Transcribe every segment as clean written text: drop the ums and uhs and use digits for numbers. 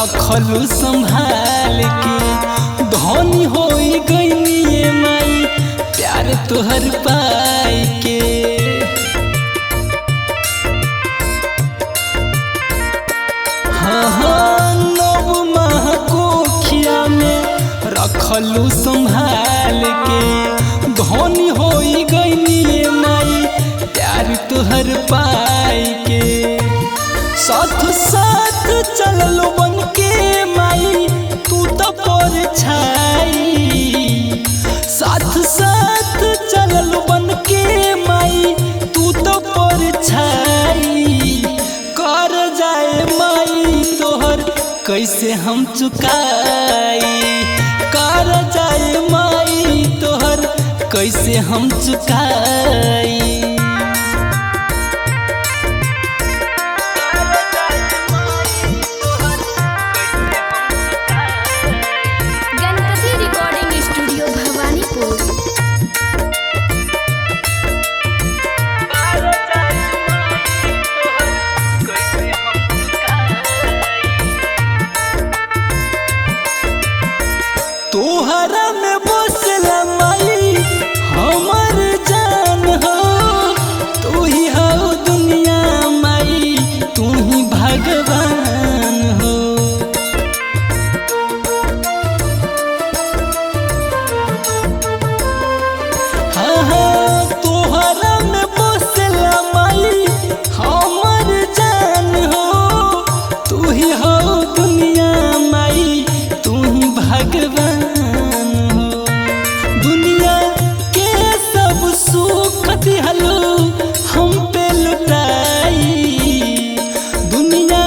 रखलू संभाल के, धनी हो गई माई प्यार तोहर पाई के। हाँ नव माह कोखिया में रखलू संभाल के, धनी हो गई माई प्यार तोहर पाई के। साथ साथ चललो बन के माई तू तो पर छाई, साथ साथ चललो बन के माई तू तो पर छाई। कर जाए माई तोहर कैसे हम चुकाई, कर जाए माई तोहर कैसे हम चुकाई। तोहरा में बसला माई हमर जान हो, तू ही हो दुनिया माई तू ही भगवान हो। हाँ हाँ तोहरा में बसला माई हमर जान हो, तू ही हो दुनिया माई तू ही भगवान। दिहलो हम पे लुटाई, दुनिया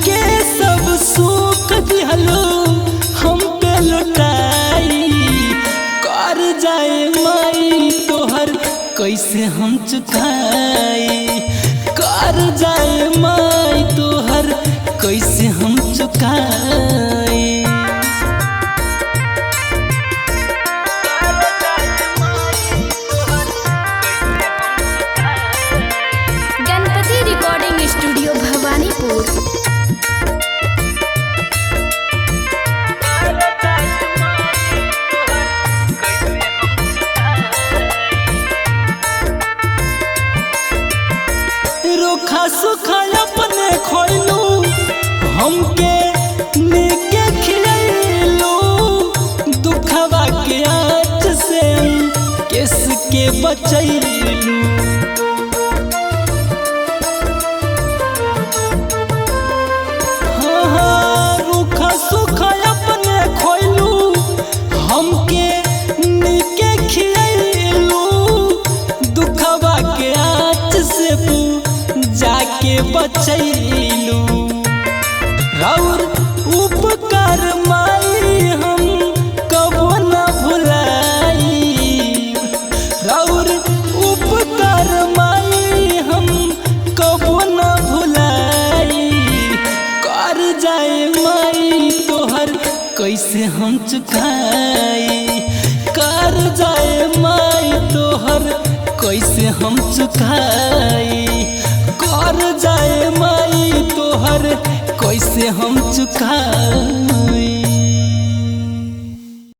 के सब सुख दिहलो हम पे लुटाई। कर जाए माई तोहर कैसे हम चुकाई, कर जाए माई तोहर कैसे हम चुकाई। स्टूडियो भवानीपुर। रोखा सुखा अपने खोलू हमके नेके खिलैलू, दुखवा के आँच से किस के बचैलू। जाके बचैलू राउर उपकार माई हम कबो न भुलाई, राउर उपकार माई हम कबो न भुलाई। कर जाए माई तोहर कैसे हम चुकाई, कर जाए माई तोहर कैसे हम चुकाई। कर जाए माई तोहर कैसे हम चुकाई।